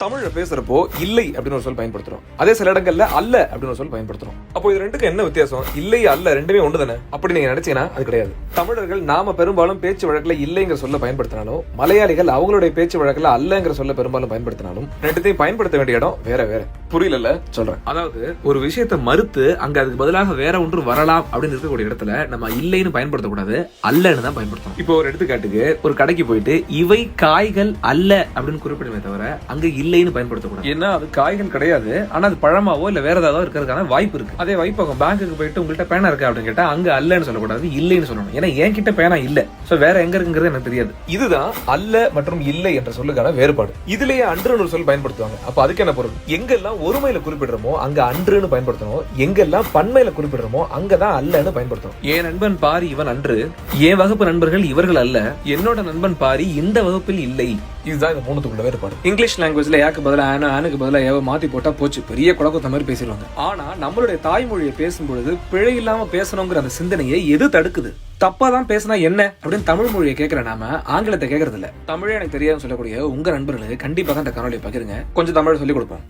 தமிழ்ல பேசுறப்போ இல்லை அப்படின்னு ஒரு சொல் பயன்படுத்துறோம். அதே சில இடங்கள்ல அல்ல அப்படின்னு ஒரு சொல் பயன்படுத்துறோம். அப்போ இது ரெண்டுக்கு என்ன வித்தியாசம்? இல்லை அல்ல ரெண்டுமே ஒன்று தானே அப்படி நீங்க நினைச்சீங்கன்னா அது கிடையாது. தமிழர்கள் நாம பெரும்பாலும் பேச்சு வழக்குல இல்லைங்கிற சொல்ல பயன்படுத்தினாலும் மலையாளிகள் அவங்களுடைய பேச்சு வழக்குல அல்லங்கிற சொல்ல பெரும்பாலும் பயன்படுத்தினாலும் ரெண்டுத்தையும் பயன்படுத்த வேண்டிய இடம் வேற வேற. புரியல சொல்றேன். அதாவது ஒரு விஷயத்தை மறுத்து அங்க அதுக்கு பதிலாக வேற ஒன்று வரலாம் அப்படின்னு இருக்கக்கூடிய இடத்துல நம்ம இல்லைன்னு பயன்படுத்தக்கூடாது, அல்லன்னு தான் பயன்படுத்தணும். இப்போ ஒரு எடுத்துக்காட்டுக்கு ஒரு கடைக்கு போயிட்டு இவை காய்கள் அல்ல அப்படின்னு குறிப்பிடுமே தவிர அங்க இல்லைன்னு பயன்படுத்தக்கூடாது. ஏன்னா அது காய்கள் கிடையாது, ஆனா அது பழமாவோ இல்ல வேற ஏதாவது இருக்கிறதுக்கான வாய்ப்பு இருக்கு. அதே வைப்பகம் பேங்குக்கு போயிட்டு உங்கள்கிட்ட பேனா இருக்கு அப்படின்னு கேட்டா அங்க அல்லன்னு சொல்லக்கூடாது, இல்லைன்னு சொல்லணும். ஏன்னா என்கிட்ட பேனா இல்ல, சோ வேற எங்க இருக்குங்கிறது எனக்கு தெரியாது. இதுதான் அல்ல மற்றும் இல்லை என்ற சொல்லுக்கான வேறுபாடு. இதுலயே அன்றுன்னு ஒரு சொல் பயன்படுத்துவாங்க. அப்ப அதுக்கு என்ன பொருள்? எங்கெல்லாம் ஒருமையில குறிப்பிடுறோமோ அங்க அன்றுன்னு பயன்படுத்தணும், எங்கெல்லாம் பன்மையில குறிப்பிடுறோமோ அங்கதான் அல்லன்னு பயன்படுத்தணும். என் நண்பன் பாரி இவன் அன்று, என் வகுப்பு நண்பர்கள் இவர்கள் அல்ல, என்னோட நண்பன் பாரி இந்த வகுப்பில் இல்லை. இதுதான் இந்த மூணுத்துக்குள்ள வேறுபாடு. இங்கிலீஷ் லாங்குவேஜ்ல ஏக்கு பதிலா ஆனுக்கு பதிலா ஏவ மாத்தி போட்டா போச்சு, பெரிய குழப்பத்த மாதிரி பேசிடுவாங்க. ஆனா நம்மளுடைய தாய்மொழியை பேசும்பொழுது பிழை இல்லாம பேசணுங்கிற அந்த சிந்தனையை எது தடுக்குது? தப்பா தான் பேசினா என்ன அப்படின்னு தமிழ் மொழியை கேட்கிற நாம ஆங்கிலத்தை கேட்கறது இல்ல. தமிழே எனக்கு தெரியாதுன்னு சொல்லக்கூடிய உங்க நண்பர்களுக்கு கண்டிப்பா தான் இந்த காணொலியை பகிருங்க, கொஞ்சம் தமிழ் சொல்லி கொடுப்போம்.